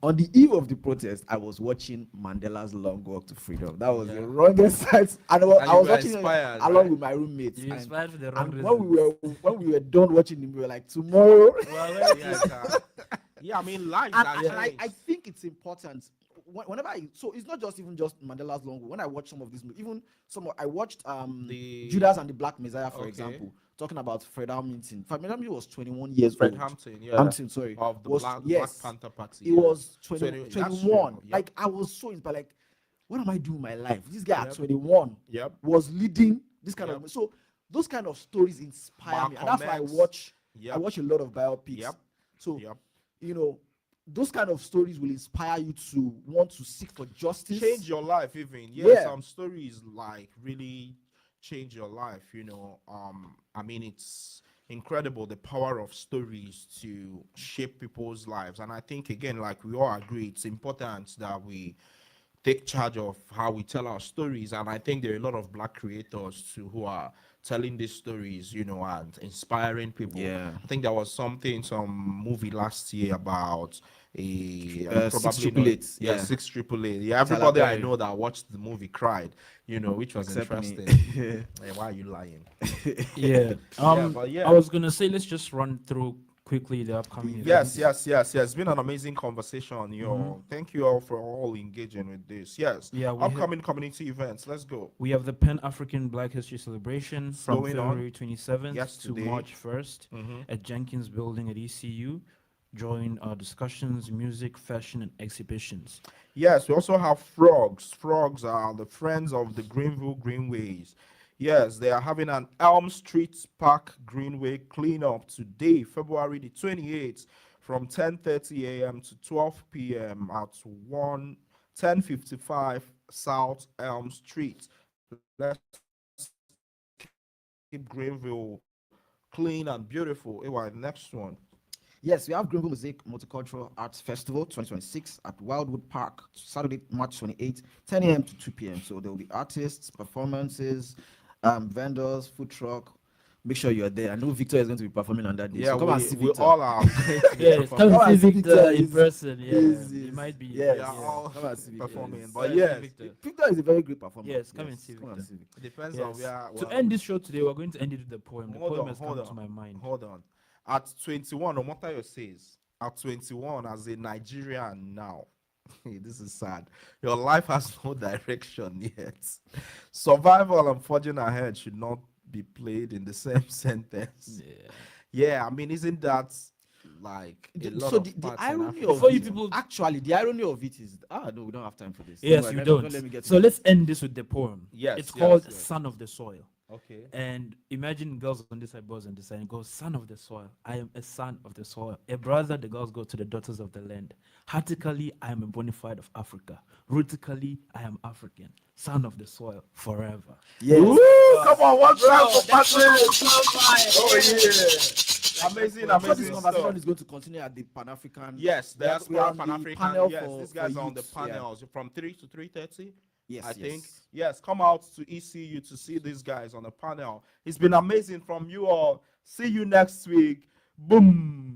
On the eve of the protest, I was watching Mandela's Long Walk to Freedom. That was the wrongest sight, and I was watching it along with my roommates. You inspired for the wrong and reasons. when we were done watching it, we were like, tomorrow. Yeah, I mean, lives And are I think it's important. Whenever so it's not just Mandela's Long Walk. When I watch some of these movies, I watched Judas and the Black Messiah, for example, talking about Fred Hampton. Fred Hampton was 21 years Fred old. Hampton, sorry, of the was Black Panther Party. He was 21. 21. Like I was so inspired. Like, what am I doing in my life? This guy at 21 was leading this kind of. So those kind of stories inspire me, and that's why I watch a lot of biopics. So those kind of stories will inspire you to want to seek for justice, change your life. Even some stories like really change your life. I mean, it's incredible the power of stories to shape people's lives, and I think again, like we all agree, it's important that we take charge of how we tell our stories. And I think there are a lot of Black creators too who are telling these stories, and inspiring people. Yeah. I think there was some movie last year about Six Triple Eight. Yeah, 688. Yeah, everybody I know that watched the movie cried, which was interesting. Hey, why are you lying? Yeah. I was gonna say, let's just run through quickly the upcoming events. Yes. It's been an amazing conversation. Thank you all for all engaging with this. Yes. Yeah. Upcoming community events. Let's go. We have the Pan-African Black History Celebration from Going on. February 27th Yesterday. to March 1st at Jenkins Building at ECU. Join our discussions, music, fashion, and exhibitions. Yes, we also have Frogs. Frogs are the Friends of the Greenville Greenways. Yes, they are having an Elm Street Park Greenway cleanup today, February the 28th, from 10:30 a.m. to 12 p.m. at 1055 South Elm Street. Let's keep Greenville clean and beautiful. Anyway, next one. Yes, we have Greenville Mosaic Multicultural Arts Festival 2026 at Wildwood Park, Saturday, March 28th, 10 a.m. to 2 p.m. So there will be artists, performances, vendors, food truck. Make sure you're there. I know Victor is going to be performing on that day. Yeah, so come and see we Victor. all are. Yes, come and see Victor in person. Yeah, he might be. Yes, we are all come and see Victor. performing. Yes. But yes, Victor is a very great performer. Yes, come and see Come and Victor. see Victor. it depends Yes. on where. To end this show today, we're going to end it with the poem. The Hold poem on, has hold come on. to my mind. Hold on. At 21, Omotayo says, at 21, as a Nigerian now, this is sad. Your life has no direction yet. Survival and forging ahead should not be played in the same sentence. Yeah, I mean, isn't that like a lot So of the parts in irony Africa? of For you it, people- actually, the irony of it is, no, we don't have time for this. Yes, Don't you worry, don't. let me get to So it. let's end this with the poem. Yes, It's yes, called yes. Son of the Soil. Okay. And imagine girls on this side, boys on this side, and go, son of the soil. I am a son of the soil. A brother, the girls go to the daughters of the land. Hertically, I am a bona fide of Africa. Rootically, I am African. Son of the soil, forever. Yes. Woo! Come on, one time for Patrick. Oh yeah. Amazing, So this amazing conversation stuff. is going to continue at the Pan-African. Yes, We are that's on the Pan-African. panel Yes, for- these guys for are on the youths, yeah. panels from 3 to 3:30. Yes, I think. yes. Yes, come out to ECU to see these guys on the panel. It's been amazing from you all. See you next week. Boom.